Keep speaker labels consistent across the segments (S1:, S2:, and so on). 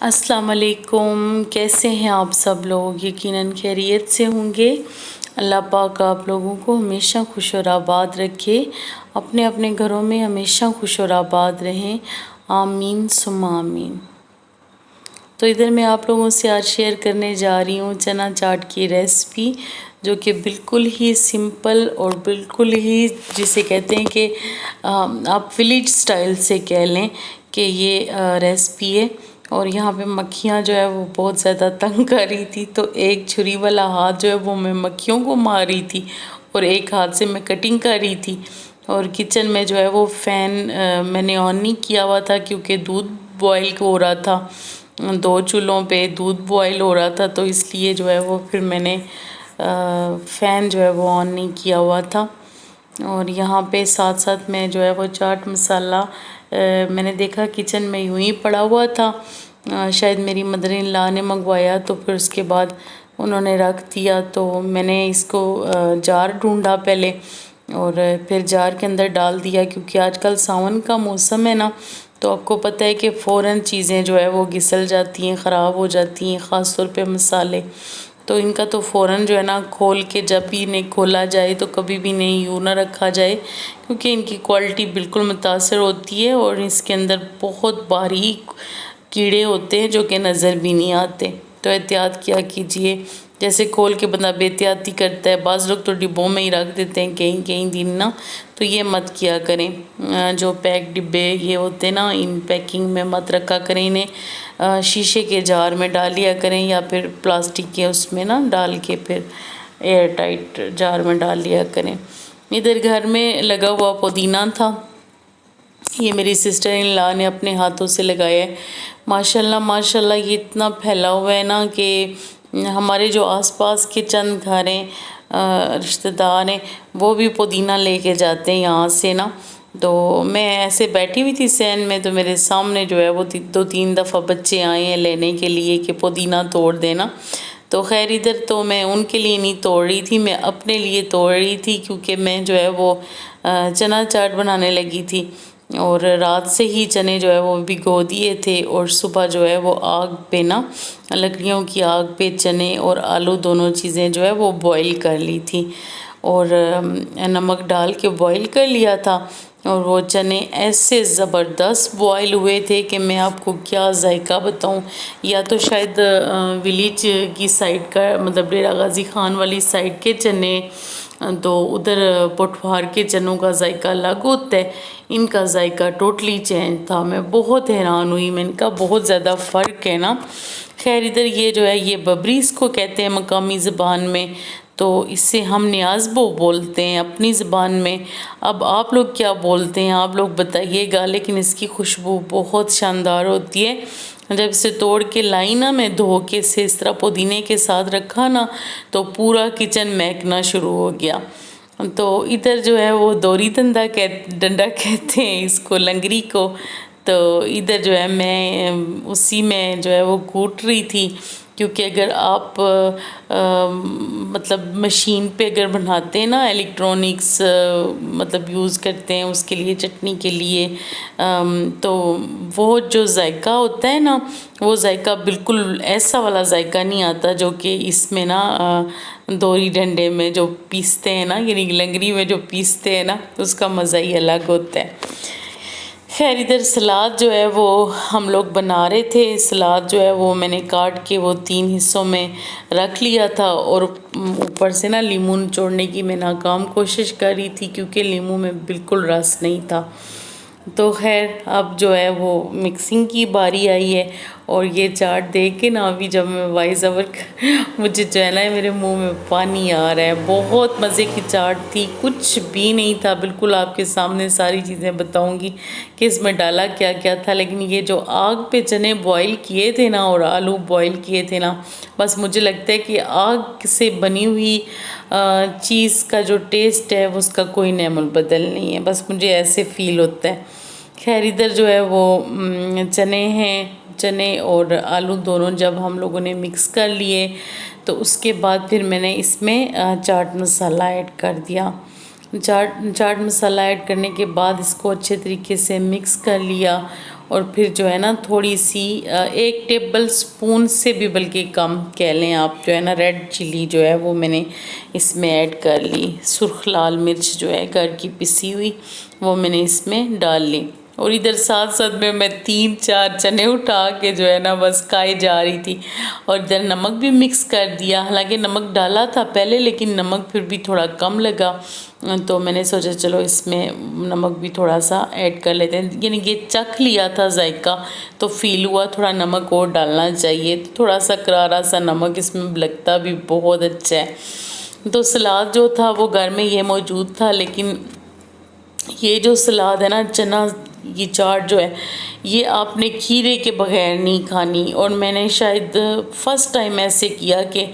S1: अस्सलाम वालेकुम। कैसे हैं आप सब लोग? यकीनन खैरियत से होंगे। अल्लाह पाक आप लोगों को हमेशा खुश और आबाद रखे, अपने अपने घरों में हमेशा खुश और आबाद रहें। आमीन सुम्मा आमीन। तो इधर मैं आप लोगों से आज शेयर करने जा रही हूँ चना चाट की रेसिपी, जो कि बिल्कुल ही सिंपल और बिल्कुल ही जिसे कहते हैं कि आप विलेज स्टाइल से कह लें कि ये रेसिपी है। और यहाँ पे मक्खियाँ जो है वो बहुत ज़्यादा तंग कर रही थी, तो एक छुरी वाला हाथ जो है वो मैं मक्खियों को मार रही थी और एक हाथ से मैं कटिंग कर रही थी। और किचन में जो है वो फ़ैन मैंने ऑन नहीं किया हुआ था, क्योंकि दूध बॉयल हो रहा था, 2 चूल्हों पे दूध बॉयल हो रहा था, तो इसलिए जो है वो फिर मैंने फ़ैन जो है वो ऑन नहीं किया हुआ था। और यहाँ पे साथ साथ मैं जो है वो चाट मसाला मैंने देखा किचन में यूं ही पड़ा हुआ था। शायद मेरी मदर इन लॉ ने मंगवाया, तो फिर उसके बाद उन्होंने रख दिया। तो मैंने इसको जार ढूंढा पहले और फिर जार के अंदर डाल दिया, क्योंकि आजकल सावन का मौसम है ना, तो आपको पता है कि फ़ौरन चीज़ें जो है वो घिसल जाती हैं, ख़राब हो जाती हैं, ख़ास तौर पे मसाले। तो इनका तो फ़ौरन जो है ना खोल के जब भी इन्हें खोला जाए तो कभी भी इन्हें यूँ ना रखा जाए, क्योंकि इनकी क्वालिटी बिल्कुल मुतासर होती है और इसके अंदर बहुत बारीक कीड़े होते हैं जो कि नज़र भी नहीं आते। तो एहतियात किया कीजिए। जैसे खोल के बंदा बेहतियाती करता है, बाज़ लोग तो डिब्बों में ही रख देते हैं कहीं कहीं दिन ना, तो ये मत किया करें। जो पैक डिब्बे ये होते हैं ना, इन पैकिंग में मत रखा करें इन्हें। शीशे के जार में डाल लिया करें, या फिर प्लास्टिक के उसमें ना डाल के फिर एयर टाइट जार में डाल लिया करें। इधर घर में लगा हुआ पुदीना था, ये मेरी सिस्टर इन लॉ ने अपने हाथों से लगाया है। माशाल्लाह माशाल्लाह ये इतना फैला हुआ है ना कि हमारे जो आसपास के चंद घर हैं, रिश्तेदार हैं, वो भी पुदीना लेके जाते हैं यहाँ से ना। तो मैं ऐसे बैठी हुई थी सहन में, तो मेरे सामने जो है वो 2-3 दफ़ा बच्चे आए हैं लेने के लिए कि पुदीना तोड़ देना। तो खैर इधर तो मैं उनके लिए नहीं तोड़ रही थी, मैं अपने लिए तोड़ रही थी, क्योंकि मैं जो है वो चना चाट बनाने लगी थी और रात से ही चने जो है वो भिगो दिए थे। और सुबह जो है वो आग पे ना, लकड़ियों की आग पे चने और आलू दोनों चीज़ें जो है वो बॉईल कर ली थी और नमक डाल के बॉईल कर लिया था। और वो चने ऐसे ज़बरदस्त बॉईल हुए थे कि मैं आपको क्या जायका बताऊं। या तो शायद विलेज की साइड का, मतलब डेरा गाजी खान वाली साइड के चने, तो उधर पोठवार के चनों का जायका अलग होता है, इनका जायका टोटली चेंज था। मैं बहुत हैरान हुई, मैंने कहा बहुत ज़्यादा फ़र्क है ना। खैर इधर ये जो है ये बबरी इसको कहते हैं मकामी ज़बान में, तो इससे हम न्याज़बो बोलते हैं अपनी ज़बान में। अब आप लोग क्या बोलते हैं आप लोग बताइएगा। लेकिन इसकी खुशबू बहुत शानदार होती है। जब इसे तोड़ के लाई ना, मैं धो के से इस तरह पुदीने के साथ रखा ना, तो पूरा किचन महकना शुरू हो गया। तो इधर जो है वो दोरी डंडा कहते हैं इसको, लंगरी को। तो इधर जो है मैं उसी में जो है वो कूट रही थी, क्योंकि अगर आप मतलब मशीन पे अगर बनाते हैं ना, इलेक्ट्रॉनिक्स मतलब यूज़ करते हैं उसके लिए, चटनी के लिए, तो वो जो जायका होता है ना, वो जायका बिल्कुल ऐसा वाला जायका नहीं आता जो कि इसमें ना दोरी डंडे में जो पीसते हैं ना, यानी लंगरी में जो पीसते हैं ना, उसका मज़ा ही अलग होता है। खैर इधर सलाद जो है वो हम लोग बना रहे थे। सलाद जो है वो मैंने काट के वो 3 हिस्सों में रख लिया था और ऊपर से ना लीमू निचोड़ने की मैं नाकाम कोशिश कर रही थी, क्योंकि लीमू में बिल्कुल रस नहीं था। तो खैर अब जो है वो मिक्सिंग की बारी आई है। और ये चाट देख के ना, अभी जब मैं वॉइस ओवर मुझे जो है ना मेरे मुंह में पानी आ रहा है। बहुत मज़े की चाट थी, कुछ भी नहीं था, बिल्कुल आपके सामने सारी चीज़ें बताऊंगी कि इसमें डाला क्या क्या था। लेकिन ये जो आग पे चने बॉईल किए थे ना और आलू बॉईल किए थे ना, बस मुझे लगता है कि आग से बनी हुई चीज़ का जो टेस्ट है उसका कोई नेमल बदल नहीं है, बस मुझे ऐसे फील होता है। खैर इधर जो है वो चने हैं, चने और आलू दोनों जब हम लोगों ने मिक्स कर लिए, तो उसके बाद फिर मैंने इसमें चाट मसाला ऐड कर दिया। चाट मसाला ऐड करने के बाद इसको अच्छे तरीके से मिक्स कर लिया और फिर जो है ना थोड़ी सी 1 टेबल स्पून से भी बल्कि कम कह लें आप, जो है ना रेड चिली जो है वो मैंने इसमें ऐड कर ली। सुर्ख लाल मिर्च जो है घर की पिसी हुई वो मैंने इसमें डाल ली। और इधर साथ साथ में मैं 3-4 चने उठा के जो है ना बस खाई जा रही थी। और इधर नमक भी मिक्स कर दिया, हालांकि नमक डाला था पहले लेकिन नमक फिर भी थोड़ा कम लगा, तो मैंने सोचा चलो इसमें नमक भी थोड़ा सा ऐड कर लेते हैं। यानी कि चख लिया था जायका तो फील हुआ थोड़ा नमक और डालना चाहिए, तो थोड़ा सा करारा सा नमक इसमें लगता भी बहुत अच्छा है। तो सलाद जो था वो घर में ये मौजूद था, लेकिन ये जो सलाद है ना चना की चाट जो है ये आपने खीरे के बगैर नहीं खानी। और मैंने शायद फ़र्स्ट टाइम ऐसे किया कि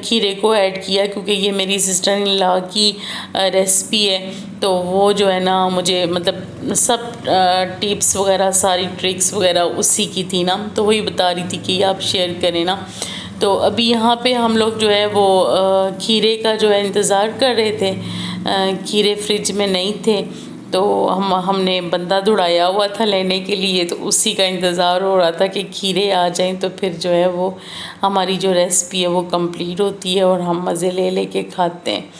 S1: खीरे को ऐड किया, क्योंकि ये मेरी सिस्टर इन लॉ की रेसिपी है। तो वो जो है ना मुझे मतलब सब टिप्स वगैरह सारी ट्रिक्स वगैरह उसी की थी ना, तो वही बता रही थी कि आप शेयर करें ना। तो अभी यहाँ पे हम लोग जो है वो खीरे का जो है इंतज़ार कर रहे थे। खीरे फ्रिज में नहीं थे तो हमने बंदा दौड़ाया हुआ था लेने के लिए, तो उसी का इंतज़ार हो रहा था कि खीरे आ जाएं तो फिर जो है वो हमारी जो रेसिपी है वो कंप्लीट होती है और हम मज़े ले लेके खाते हैं।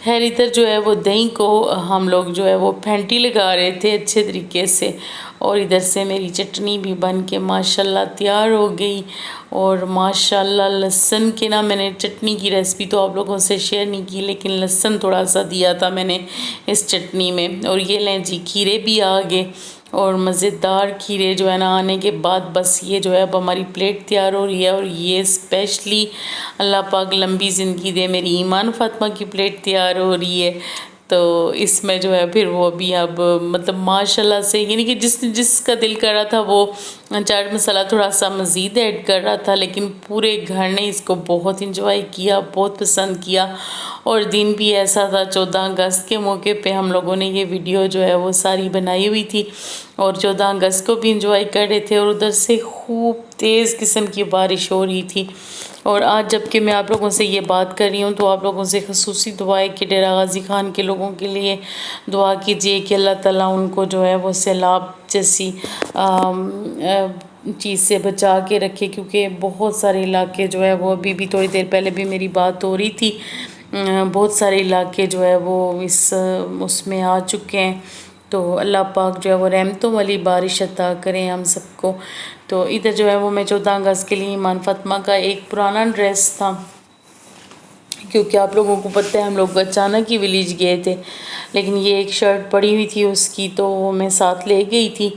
S1: खैर इधर जो है वो दही को हम लोग जो है वो फेंटी लगा रहे थे अच्छे तरीके से, और इधर से मेरी चटनी भी बन के माशाल्लाह तैयार हो गई। और माशाल्लाह लहसुन के ना मैंने चटनी की रेसिपी तो आप लोगों से शेयर नहीं की, लेकिन लहसुन थोड़ा सा दिया था मैंने इस चटनी में। और ये लें जी खीरे भी आ गए, और मज़ेदार खीरे जो है ना आने के बाद बस ये जो है अब हमारी प्लेट तैयार हो रही है। और ये स्पेशली अल्लाह पाक लंबी ज़िंदगी दे मेरी ईमान फ़ातिमा की प्लेट तैयार हो रही है। तो इसमें जो है फिर वो भी अब मतलब माशाल्लाह से यानी कि जिसका दिल कर रहा था वो चाट मसाला थोड़ा सा मज़ीद ऐड कर रहा था, लेकिन पूरे घर ने इसको बहुत इंजॉय किया, बहुत पसंद किया। और दिन भी ऐसा था 14 अगस्त के मौके पे हम लोगों ने ये वीडियो जो है वो सारी बनाई हुई थी, और 14 अगस्त को भी इंजॉय कर रहे थे। और उधर से खूब तेज़ किस्म की बारिश हो रही थी। और आज जबकि मैं आप लोगों से ये बात कर रही हूँ तो आप लोगों से खसूसी दुआ है कि डेरा गाजी खान के लोगों के लिए दुआ कीजिए कि अल्लाह ताला उनको जो है वो सैलाब जैसी चीज़ से बचा के रखे, क्योंकि बहुत सारे इलाके जो है वो अभी भी थोड़ी देर पहले भी मेरी बात हो रही थी, बहुत सारे इलाके जो है वो इस उसमें आ चुके हैं। तो अल्लाह पाक जो है वो रहमतों वाली बारिश अता करें हम सबको। तो इधर जो है वो मैं 14 अगस्त के लिए ईमान फ़ातिमा का एक पुराना ड्रेस था, क्योंकि आप लोगों को पता है हम लोग अचानक ही विलेज गए थे, लेकिन ये एक शर्ट पड़ी हुई थी उसकी तो वो मैं साथ ले गई थी।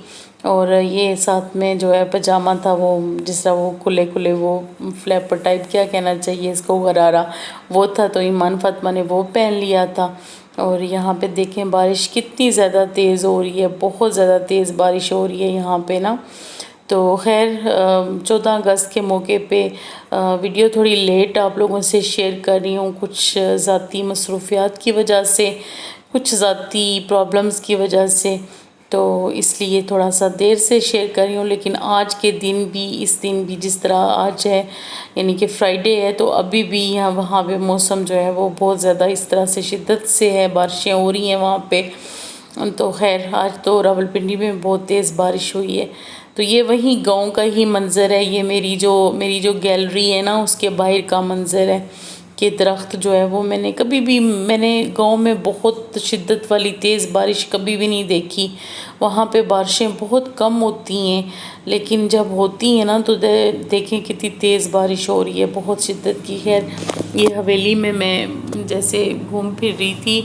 S1: और ये साथ में जो है पजामा था वो जिस तरह वो खुले खुले वो फ्लैपर टाइप क्या कहना चाहिए इसको गरारा वो था, तो ईमान फ़ातिमा ने वो पहन लिया था। और यहाँ पे देखें बारिश कितनी ज़्यादा तेज़ हो रही है, बहुत ज़्यादा तेज़ बारिश हो रही है यहाँ पे ना। तो खैर 14 अगस्त के मौके पे वीडियो थोड़ी लेट आप लोगों से शेयर कर रही हूँ, कुछ ज़ाती मसरूफियात की वजह से, कुछ ज़ाती प्रॉब्लम्स की वजह से, तो इसलिए थोड़ा सा देर से शेयर कर रही हूँ। लेकिन आज के दिन भी इस दिन भी जिस तरह आज है यानी कि फ्राइडे है, तो अभी भी यहाँ वहाँ पे मौसम जो है वो बहुत ज़्यादा इस तरह से शिद्दत से है, बारिशें हो रही हैं वहाँ पे। तो खैर आज तो रावलपिंडी में बहुत तेज़ बारिश हुई है। तो ये वही गांव का ही मंज़र है, ये मेरी जो गैलरी है ना उसके बाहर का मंज़र है कि दरख्त जो है वो मैंने गांव में बहुत शिद्दत वाली तेज़ बारिश कभी भी नहीं देखी। वहाँ पे बारिशें बहुत कम होती हैं, लेकिन जब होती हैं ना तो देखें कितनी तेज़ बारिश हो रही है, बहुत शिद्दत की। खैर ये हवेली में मैं जैसे घूम फिर रही थी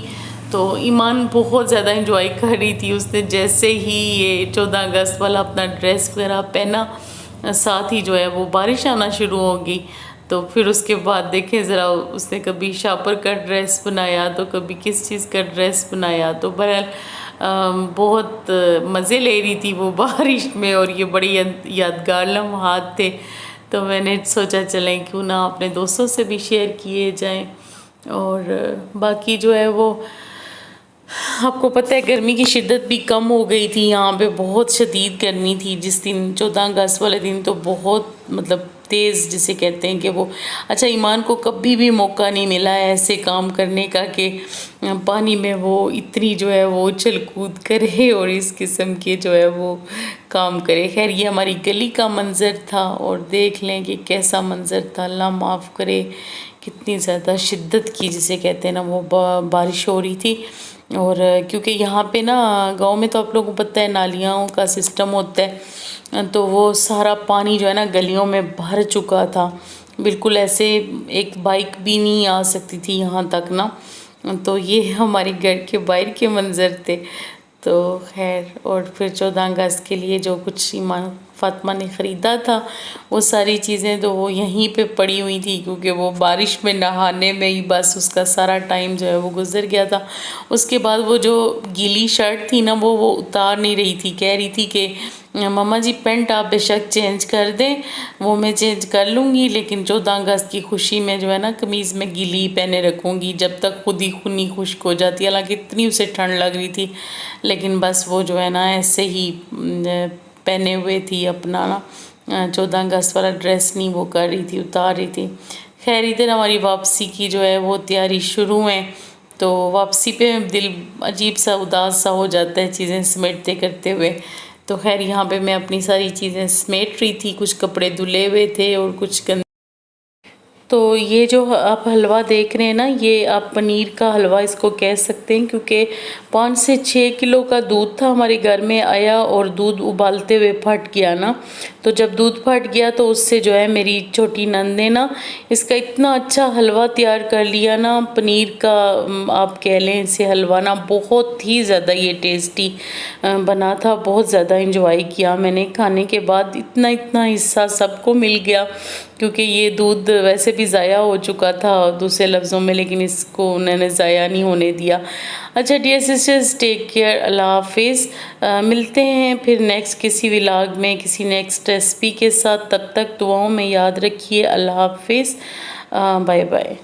S1: तो ईमान बहुत ज़्यादा इंजॉय कर रही थी। उसने जैसे ही ये 14 अगस्त वाला अपना ड्रेस वगैरह पहना, साथ ही जो है वो बारिश आना शुरू हो गई। तो फिर उसके बाद देखें ज़रा उसने कभी शापर का ड्रेस बनाया तो कभी किस चीज़ का ड्रेस बनाया, तो बहरहाल बहुत मज़े ले रही थी वो बारिश में, और ये बड़ी यादगार लम्हात थे। तो मैंने सोचा चलें क्यों ना अपने दोस्तों से भी शेयर किए जाएं। और बाकी जो है वो आपको पता है गर्मी की शिद्दत भी कम हो गई थी, यहाँ पे बहुत शदीद गर्मी थी जिस दिन 14 अगस्त वाले दिन, तो बहुत मतलब तेज़ जिसे कहते हैं कि वो अच्छा ईमान को कभी भी मौका नहीं मिला है ऐसे काम करने का कि पानी में वो इतनी जो है वो उछल कूद करे और इस किस्म के जो है वो काम करे। खैर ये हमारी गली का मंज़र था और देख लें कि कैसा मंज़र था, अल्लाह माफ़ करे कितनी ज़्यादा शिद्दत की जिसे कहते हैं ना वो बारिश हो रही थी। और क्योंकि यहाँ पे ना गांव में तो आप लोगों को पता है नालियों का सिस्टम होता है, तो वो सारा पानी जो है ना गलियों में भर चुका था, बिल्कुल ऐसे एक बाइक भी नहीं आ सकती थी यहाँ तक ना। तो ये हमारे घर के बाहर के मंज़र थे। तो खैर और फिर 14 अगस्त के लिए जो कुछ ईमान फ़ातिमा ने ख़रीदा था वो सारी चीज़ें तो वो यहीं पे पड़ी हुई थी, क्योंकि वो बारिश में नहाने में ही बस उसका सारा टाइम जो है वो गुज़र गया था। उसके बाद वो जो गीली शर्ट थी ना वो उतार नहीं रही थी, कह रही थी कि मम्मा जी पैंट आप बेशक चेंज कर दें, वो मैं चेंज कर लूँगी, लेकिन 14 अगस्त की खुशी में जो है ना कमीज़ में गीली पहने रखूँगी जब तक खुद ही खूनी खुश्क हो जाती है। हालांकि इतनी उसे ठंड लग रही थी, लेकिन बस वो जो है ना ऐसे ही पहने हुए थी अपना ना 14 अगस्त वाला ड्रेस नहीं वो कर रही थी, उतार रही थी। खैर इधर हमारी वापसी की जो है वो तैयारी शुरू है, तो वापसी पे दिल अजीब सा उदास सा हो जाता है चीज़ें समेटते करते हुए। तो खैर यहाँ पे मैं अपनी सारी चीज़ें समेट रही थी, कुछ कपड़े धुले हुए थे और कुछ तो ये जो आप हलवा देख रहे हैं ना, ये आप पनीर का हलवा इसको कह सकते हैं, क्योंकि 5 से 6 किलो का दूध था हमारे घर में आया और दूध उबालते हुए फट गया ना। तो जब दूध फट गया तो उससे जो है मेरी छोटी नंद ने ना इसका इतना अच्छा हलवा तैयार कर लिया ना, पनीर का आप कह लें इसे हलवा ना, बहुत ही ज़्यादा ये टेस्टी बना था। बहुत ज़्यादा इंजॉय किया मैंने खाने के बाद, इतना इतना हिस्सा सबको मिल गया, क्योंकि ये दूध वैसे भी ज़ाया हो चुका था दूसरे लफ्ज़ों में, लेकिन इसको उन्होंने ज़ाया नहीं होने दिया। अच्छा डियर सिस्टर्स, टेक केयर, अल्लाह हाफिज़। मिलते हैं फिर नेक्स्ट किसी व्लॉग में किसी नेक्स्ट रेसिपी के साथ, तब तक दुआओं में याद रखिए। अल्लाह हाफिज़, बाय बाय।